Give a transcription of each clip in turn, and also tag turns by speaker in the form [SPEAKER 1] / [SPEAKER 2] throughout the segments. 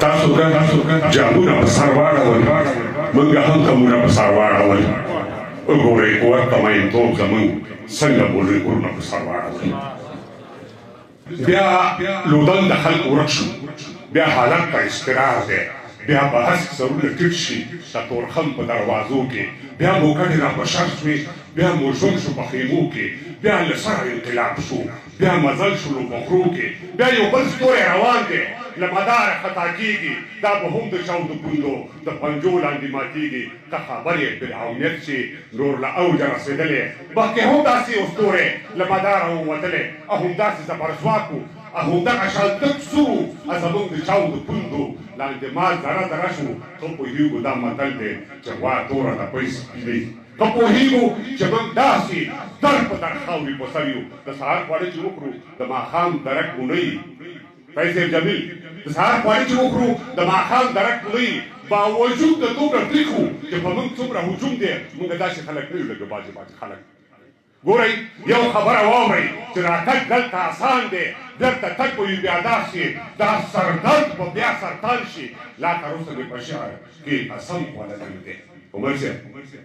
[SPEAKER 1] تاسو که جامونه په سر واړول موږ هم کمونه په سر واړول وګورئ قوت تمایلتوب زموږ څنګه بولي کورونه په سر واړول بیا لودن د خلق ورک شو بیا حالت ته استقرار دی بیا بحث سرونه ټیټ شي د تورخم په دروازو کې بیا موکړې را بشر شوې بیا موژون شو په خیمو کې بیا له سره انقلاب شو بیا مزل شو له بغرو کې بیا یو بل ستوری روان دی له مداره خطا کېږي دا به هم د چاو د پوندو د پنجو لاندې ماتېږي که خبرې فرعونیت شي نور له اوجه رسېدلی مخکې هم داسې یو ستوری له مداره ووتلی او همداسې زبرځواک و او همدغه شان تک سو زموږ د چاو د پوندو لاندې مال ذره ذره شو ته پوهېږو دا متل دی چې غوا توره د پۍ سپینوي که پوهېږو چې موږ داسې در په در خاورې په سر یو د سهار خواړه چې وکړو د ماښام درک مو نه وي فیض جمیل د سهار خواړه چې وکړو د ماښام درک مو نه وي باوجود د دومره تریخو چې په موږ څومره هجوم دی موږ داسې خلک نه یو لکه باجې خلک ګورئ یو خبره واورئ چې راتګ دلته آسان دی بیرته تګ به وي بیا داسې دا سردرد به بیا سرطان شي لا تر اوسه مې په شعر کې قسم خوړلی نه دی عمر صاحب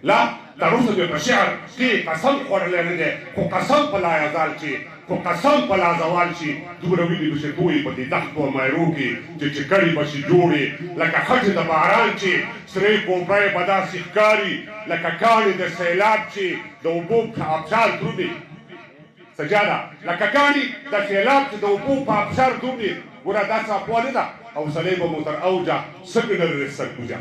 [SPEAKER 1] لا تر اوسه مې په شعر کې قسم خوړلی نه دی خو قسم په لا یزال شي خو قسم په لا زوال شي دومره وینې به شي تویې په دې دښتو او مایرو کې چې چکړې به شي جوړې لکه خټې د باران چې سرې کوپړې به داسې ښکاري لکه کاڼې د سیلاب چې د اوبو په ابشار درومي سجاده لکه کاڼې د سیلاب چې د اوبو په ابشار درومي ګوره داسې اقوا نه ده حوصلې به مو تر اوجه څنګه نه رسېږي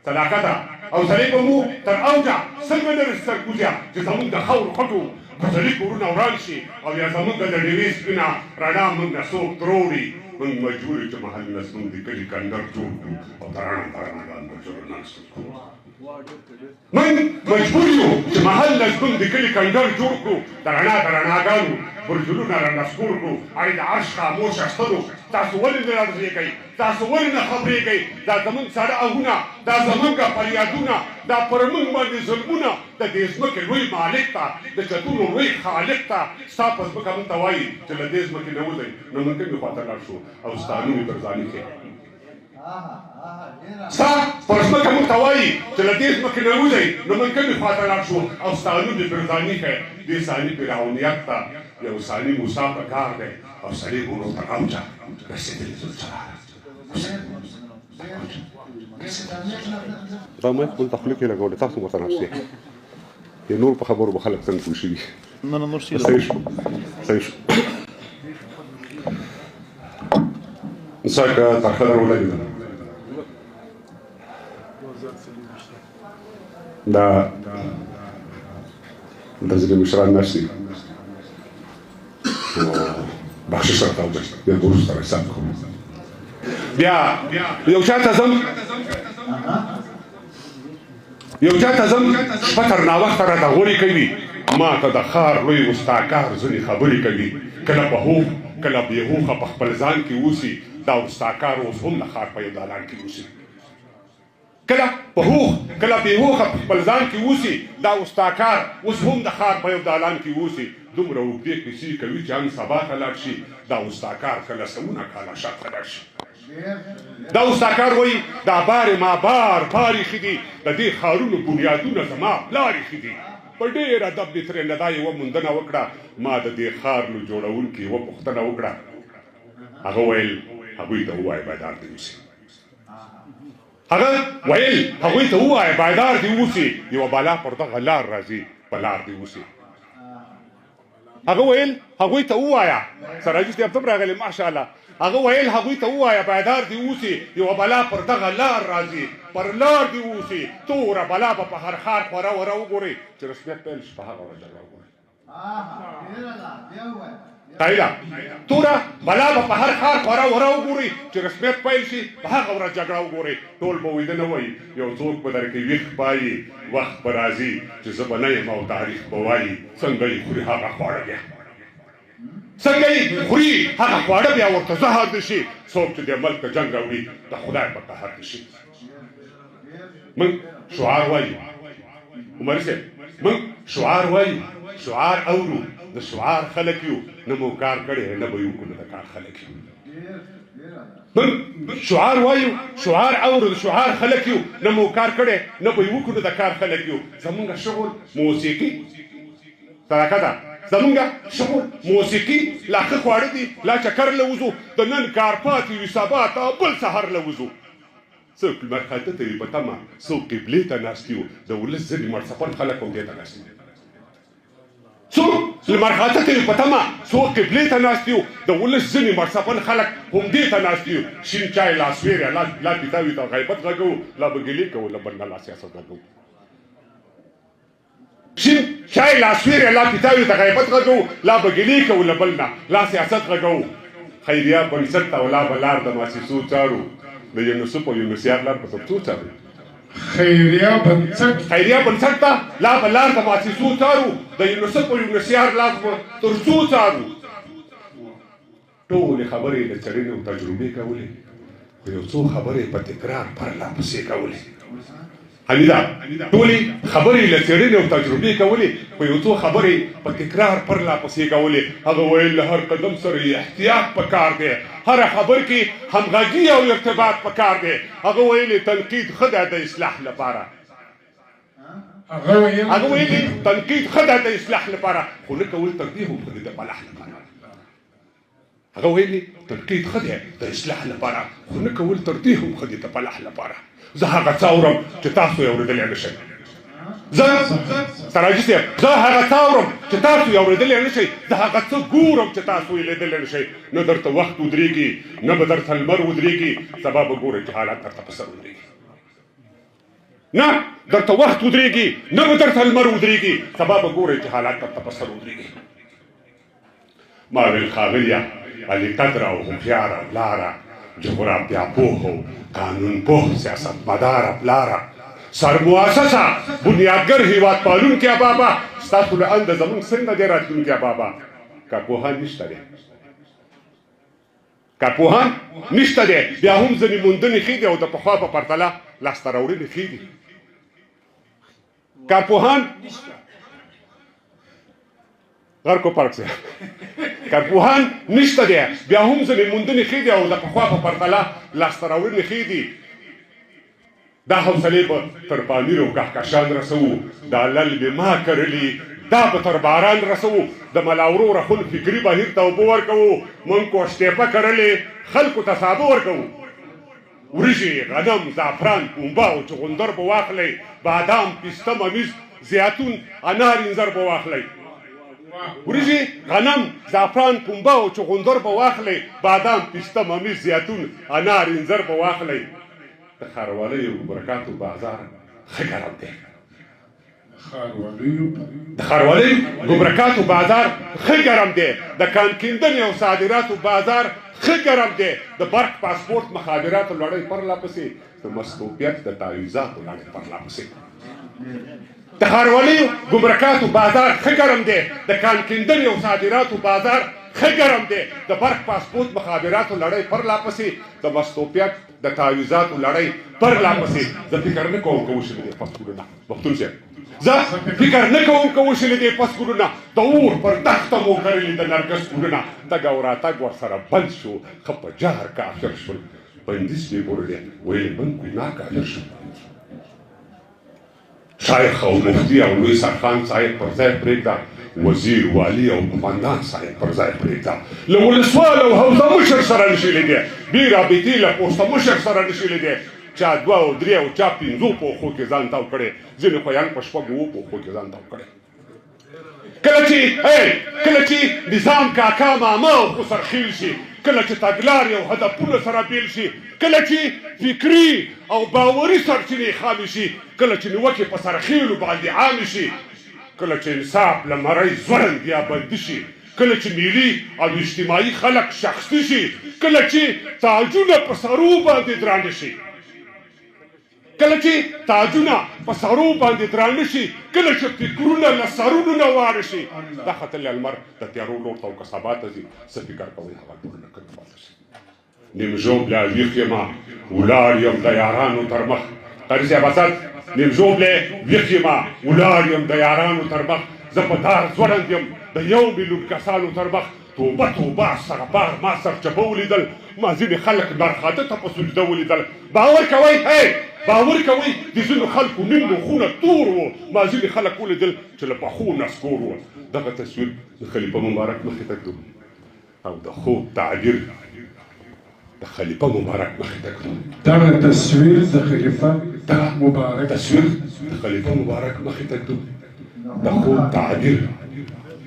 [SPEAKER 1] صداقته حوصلې به مو تر اوجه څنګه نه رسېږي چې زموږ د خاورو خټو بزري کورونه وران شي او یا زموږ د ډېوې سپینه رڼا موږ نه څوک تروړي موږ مجبور یو چې محل نه زموږ د کلي کندر جوړ کړو او ترانهګان مجبور ناست کړو موږ مجبور یو چې محل نه زموږ د کلي کندر جوړ کړو د رڼاګانو برجلونه رانسکور کړو هغې د عرش خاموشه ستنو تاسو ولې نه راځېږئ تاسو ولې نه خبرېږئ دا زموږ ساړه آهونه دا زموږ فریادونه دا پر موږ باندې ظلمونه د دې ځمکې لوی مالک ته د چتونو لوی خالق ته ستا په ځمکه موږ ته وایي چې له دې ځمکې نه وځئ نو موږ کومې خواته لاړ شو او ستا نوم یې پر ځاني کښې ستا پر ځمکه موږ ته وایي چې له دې ځمکې نه وځئ نو موږ کومې خواته لاړ شو او ستا نوم یې پر ځاني کښې دې ثاني فرعونیت ته یو ثاني موسی په کار دی او سړی ورو ته اوجه رسېدلي ذوالجلال دا مې خپل تخلیق یې لګولی تاسو ورته ناست یې نور په خبرو به خلک څنګه پوه شوي
[SPEAKER 2] نه نور شي
[SPEAKER 1] صحیح شو نساکه ترخه در ولګېده دا ځینې مشران ناست دي بخشش راته وکړئ بیا به وروسته حساب کوو بیا یو چا ته ځم شپه تر ناوخته راته غورې کوي ما ته د ښار لوی استاکار ځینې خبرې کوي کله په هوښ کله بې هوښه په خپل ځان کې اوسي دا استاکار اوس هم د ښار په یو دالان کې اوسي کله په هوښ کله بې هوښه په خپل ځان کې اوسي دا استاکار اوس هم د ښار په یو دالان کې اوسي دومره اوږدې کیسې کوي چې هم سبا ته لاړ شي دا استاکار کله سوونه کاله شاته لاړ شي دا استاکار وایي دا بارې ما بار ایښي دي د دې ښارونو بنیادونه زما پلار ایښي دي په ډېر ادب دې ترې نه دا یوه موندنه وکړه ما د دې ښار له جوړونکي یوه پوښتنه وکړه هغه ویل هغوی ته ووایه بایدار دې اوسي بایدار دې اوسي یوه بلا پر دغه لار راځي په لار دې اوسي هغه ویل هغوی ته ووایه سراجي صاحب ته هم راغلی ماشاءالله هغه ویل هغوی ته ووایه بایدار دې اوسي یوه بلا پر دغه لار راځي پر لار دې اوسي توره بلا به په هر ښار خوره وره وګورئ چې رسمیت پیل شي په هغه ورځ جګړه وګورئ قایله توره بلا به په هر ښار خوره وره وګورئ چې رسمیت پیل شي په هغه ورځ جګړه وګورئ ټول به ویده نه وایي یو څوک به در کې ویښ پایي وخت به راځي چې زه به نه یم او تاریخ به وایي څنګه یې خوري هغه خواړه بیا څنګه یې خوري هغه خواړه بیا ورته زهر دي شي څوک چې دې ملک ته جنګ راوړي د خدای په قهر دي شي موږ شعار وایو عمر صاحب موږ شعار وایو شعار اورو د شعار خلک یو نه مو کار کړی نه به یو کوو د کار خلک یو من شعار وایو شعار اورو شعار خلک یو نه مو کار کړي نه به وکړو د کار خلک یو زمونږ شغل موسیقي صدقه ده زمونږ شغل موسیقي لا ښه خواړه دي لا چکر له وځو د نن کار پاتې وي سبا ته بل سهار له وځو څوک لمر خاته ته وي په تمه څوک قبلې ته ناست یو د ولس ځینې مړڅپن خلک هم دې ته ناست دي څوک لمر خاته ته وي په تمه څوک قبلې ته ناست یو د ولس ځینې مړڅپن خلک هم دې ته ناست یو شین چای لاس ویرې لا پیتاوي ته غیبت غږو لا به ګیلې کوو له بل نه لا سیاست غږو شین چای لاس ویرې لا پیتاوي ته غیبت غږو لا به ګیلې کوو له بل نه لا سیاست غږو خیریه بنسټ ته ولا به لار د مؤسسو چارو د یونیسف او یونیسیار لار په پښتو چارو خیریه بنسټ ته لا به لار د مؤسسو چارو د یونیسف او یونیسیار لار په ترڅو چارو ټولې خبرې د څېړنې او تجربې کولې خو یو څو خبرې په تکرار پرله پسې کولې حمیده ټولې خبرې له څېړنې او تجربې کولې خو یو څو خبرې په تکرار پرله پسې کولې هغه ویل له هر قدم سره احتیاط پکار دی هر خبر کې همغږي او ارتباط پکار دی هغه ویل تنقید ښه دی د اصلاح لپاره هغه ویل تنقید ښه دی د اصلاح لپاره خو نه کول تر دې هم ښه دی د فلاح لپاره هغه ویل تنقید ښه دی د اصلاح لپاره خو نه کول تر دې هم ښه دی د فلاح لپاره زه هغه څه اورم چې تاسو یې اورېدلی نه شئ زه سراجي صاحب زه هغه څه اورم چې تاسو یې اورېدلی نه شئ زه هغه څه ګورم چې تاسو یې لیدلی نه شئ نه درته وخت ودرېږي نه به درته لمر ودرېږي سبا به ګورئ چې حالات درته په سر ودرېږي نه درته وخت ودرېږي نه به درته لمر ودرېږي سبا به ګورئ چې حالات درته په سر ودرېږي ما ویل ښاغلیه علي قدره او هوښیاره لاره جغرافیا پوه او قانون پوه سیاست مداره پلاره سرمؤسسه بنیادګر هیواد پالونکی بابا ستاسو له انده زمونږ څنګه دی راتلونکی بابا کارپوهان نشته دی کارپوهان نشته دی بیا هم ځینې موندنې ښې دي او د پخوا په پرتله لاسته راوړنې ښې دي کارپوهان غرکو پارک صاحب کارپوهان نشته دی بیا هم ځینې موندنې ښې دي او د پخوا په پرتله لاسته راوړنې ښې دي دا حوصلې به تر پامیر او کهکشان رسوو دا لل به ما کرلي دا به تر باران رسوو د ملاورو رخون فکري بهیر ته اوبه ورکوو موږ کوشتېپه کرلې خلکو ته سابه ورکوو وریژې غنم زعفران پنبه او چغندر به واخلئ بادام پسته ممیز زیتون انار انځر به واخلئ وریژې غنم زعفران پنبه او چغندر به واخلئ بادام پسته ممیز زیتون انار انځر به واخلئ د ښاروالۍ او برکاتو بازار ښه ګرم دی د ښاروالۍ ګمرکاتو بازار ښه ګرم دی د کان کیندنې او صادراتو بازار ښه ګرم دی د برق پاسپورت مخابراتو لړۍ پرله پسې د مصروفیت د تعویضاتو لړۍ پرله پسې د ښاروالۍ ګمرکاتو بازار ښه ګرم دی د کان کیندنې او صادراتو بازار ښه ګرم دی د برق پاسپورت مخابراتو لړۍ پرله پسې د مصروفیت د تعویضاتو لړۍ پرله پسې زه فکر نه کوم که وشي له دې پسکورونه پښتون صاحب زه فکر نه کوم که وشي له دې پسکورونه د اور پر دښته مو کرلي د نرګس ګلونه تګ او راتګ ورسره بند شو ښه په جهر کافر شول بندیز مې ګورلی ویل من ګناه کافر شو شیخ او مفتي او لوی سرخان صاحب پر ځای پرېږده وزیر والي او قماندان صاحب پر ځای پرېږده له ولسوال او حوزه مشر سره نشي لیدی بې رابطې له پوسته مشر سره نشي لیدی چا دوه او درې او چا پنځو پوښو کې ځان تاو کړی ځینې خویان په شپږو اوو پوښو کې ځان تاو کړی کله چې نظام کاکا ماما او خسرخیل شي کله چې تګلارې او هدفونه سره بیل شي کله چې فکري او باوري سرچینې خامې شي کله چې نیوکې په سرخیلو باندې عامې شي کله چې انصاف له مرۍ ځوړند یا بندي شي کله چې ملي او اجتماعي خلک شخصي شي کله چې تاجونه په سرو باندې درانه شي کله چې تاجونه په سرو باندې درانه شي کله چې فکرونه له سرونو نه واره شي دا ختلی المر د تیارو لور ته او که سبا ته ځي څه فکر کوئ هغه ټول نه کوي پاته شي نیم ژوبله ویښ یمه ولاړ یم د یارانو تر مخ قاري صاحب اسد نیم ژوبله ویښ یمه ولاړ یم د یارانو تر مخ زه په دار ځوړند یم د یو میلیون کسانو تر مخ توبه توبه استغفار ما سرچپه ولیدل ما ځینې خلک نرخاته ته په سجده ولیدل. باور کوئ باور کوئ د ځینو خلکو نیم مخونه تور وو، ما ځینې خلک ولیدل چې له پخو نسکور وو. دغه تصویر د خلیفه مبارک مخې ته کړو او د خوب تعبیر د خلیفه مبارک مخې ته کړو.
[SPEAKER 2] دغه تصویر د خلیفه مبارک
[SPEAKER 1] تصویر د خلیفه مبارک مخې ته کړو، د خوب تعبیر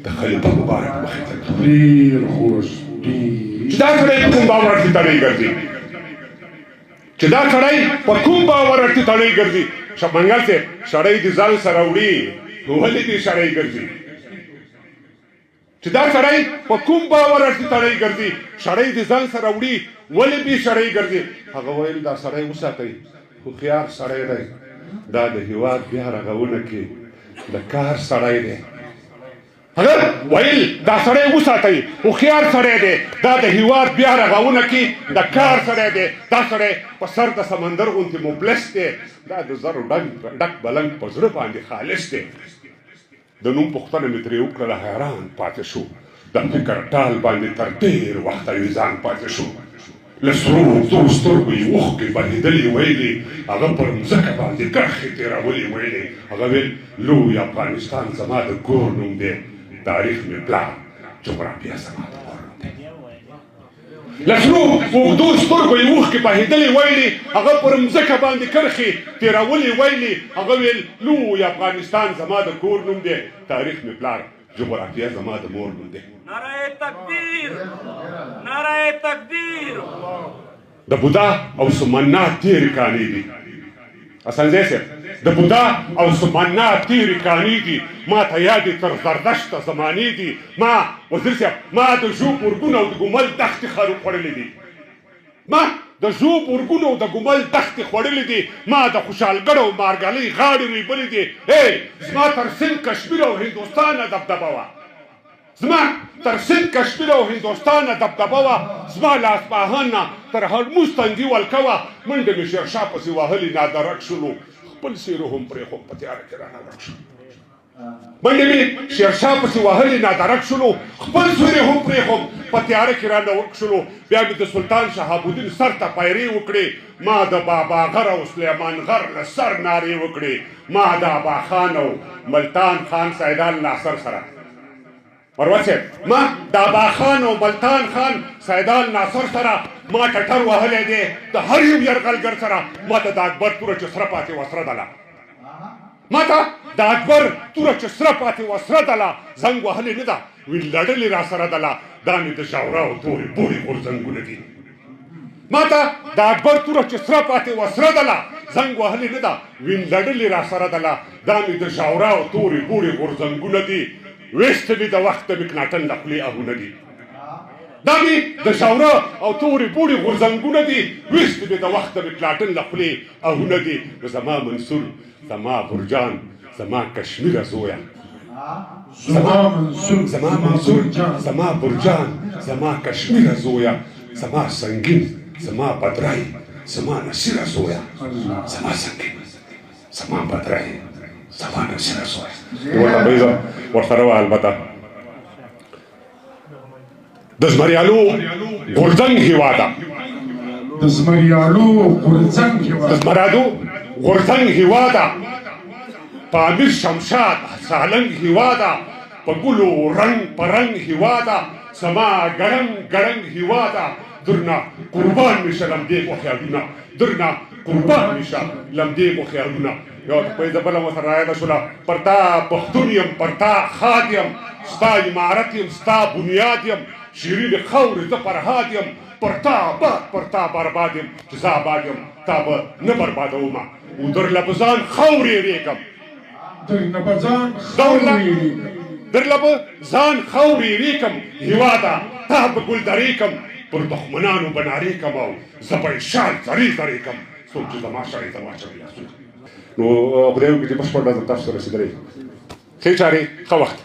[SPEAKER 1] د خلیفه مبارک مخې ته کړو.
[SPEAKER 2] ډېر خوش ډېر
[SPEAKER 1] چې دا سړی په کوم باور کې تړی ګرځي، چې دا سړی په کوم باور کې تړی ګرځي. منګل صاحب سړی د ځان سره وړي، ولې دې سړی ګرځي؟ چې دا سړی په کوم باور کې تړی ګرځي، سړی د ځان سره وړي ولې دې سړی ګرځي؟ هغه ویل دا سړی وساتئ، هوښیار سړی دی، دا د هېواد بیا رغونه کې د کار سړی دی. هغه ویل دا سړی وساتئ، هوښیار سړی دی، دا د هېواد بیا رغونه کې د کار سړی دی. دا سړی په سر د سمندر غوندې مبلس دی، دا د زرو ډک بلنګ په زړه باندې خالص دی. د نوم پوښتنه مې ترې وکړله، حیران پاتې شو. د فکر ټال باندې تر ډېر وخته ویزان پاتې شو. له سرو تورو سترګو یې اوښکې بهېدلې ویلې، هغه پر مځکه باندې کرښې تېرولې ویلې. هغه ویل لوی افغانستان زما د کور نوم دی، تاریخ مې پلار، جغرافیه زما د مور نوم دی. له سرو اوږدو سترګو یې اوښکې بهېدلې ویلې، هغه پر مځکه باندې کرښې تېرولې ویلې. هغه ویل لوی افغانستان زما د کور نوم دی، تاریخ مې پلار، جغرافیه زما د مور نوم دی.
[SPEAKER 3] نعره تکبیر، نعره تکبیر.
[SPEAKER 1] د بودا او سمنا تیرې کانې دي. اسانځی صاحب د بودا او سمنا تیرې کانې دي، ما ته یادې تر زردشته زمانې دي. ما وزیر صاحب ما د ژوب ورګونه او د ګمل دښتې خوړلې دي، ما د ژوب ورګونه او د ګمل دښتې خوړلې دي. ما د خوشحالګړ او مارګلۍ غاړې ریبلې دي. زما تر سند کشمیر او هندوستانه دبدبه وه، زما تر سند کشمیر او هندوستانه دبدبه وه. زما له اصفهان نه تر هرموز تنګي ولکه وه. منډه مې شیرشاه پسې وهلې نادرک شولو، خپل سیرو هم پرېښود په تیاره کې رانه ورک شو. منډه مې شیرشاه پسې وهلې نادرک شولو، خپل سیرې هم پرېښود په تیاره کې رانه ورک شولو. بیا مې د سلطان شهاب الدین سر ته پیرې وکړې، ما د بابا غر او سلیمان غر له سر نارې وکړې. ما د ابا خان او ملتان خان سیدال ناصر سره مروت صاحب، ما د ابا خان او ملتان خان سیدال ناصر سره ما ټټر وهلی دی، د هر یو یرغلګر سره. ما ته د اکبر توره چې سره پاتې وه سره دله، ما ته د اکبر توره چې سره پاتې وه سره دله، زنګ وهلې نه ده، وی لړلې را سره دله. دا مې د ژوره او تورې پورې غورځنګونه دي. ما ته د اکبر توره چې سره پاتې وه سره دله، زنګ وهلې نه ده، وی لړلې را سره دله. دا مې د ژوره او تورې پورې غورځنګونه دي. ویسته مې د وخته مکناټن له خولې اهونه دي. دا مې د ژوره او تورې پورې غورځنګونه دي. ویسته مې د وخته مکناټن له خولې اهونه دي. نو زما منصور، زما برجان، زما کشمیره زویه، زما منصور، زما برجان، زما کشمیره زویه، زما سنگین، زما بدرای، زما نصیره زویه، زما سنگین، زما بدرای، زما نصیره زویه. ورته بیزه ورسره وه. البته د زمریالو غورځنګ هېواده،
[SPEAKER 2] د زمریالو غورځنګ
[SPEAKER 1] هېواده، په امیر شمشاد سالنګ هېواده، په ګلو رنګ په رنګ هېواده، زما ګړنګ ګړنګ هېواده. درنه قربان مې شه لمدې خو خیالونه، درنه قربان مې شه لمدې خو خیالونه. یو پیزه بله ورسره رایاده شوله، پر تا پښتون یم، پر تا خاد یم، ستا عمارت یم، ستا بنیاد یم، شیرین خاورې زه فرهاد یم، پر تا آباد پر تا برباد یم، چې زه آباد یم تا به نه بربادومه. و درله به ځان خاورې ریږم،
[SPEAKER 2] درله به
[SPEAKER 1] ځان خاورې ریږم. هېواده تا به ګلدرې کم، پر دښمنانو به نارې کم، او زه به یې شال زرې زرې کم. څوک چې زما شړې زما شړې لاسونه. نو خدای وکړي چې بشپړ ډول تاسو ته رسېدلی. ښې چارې ښه وخت.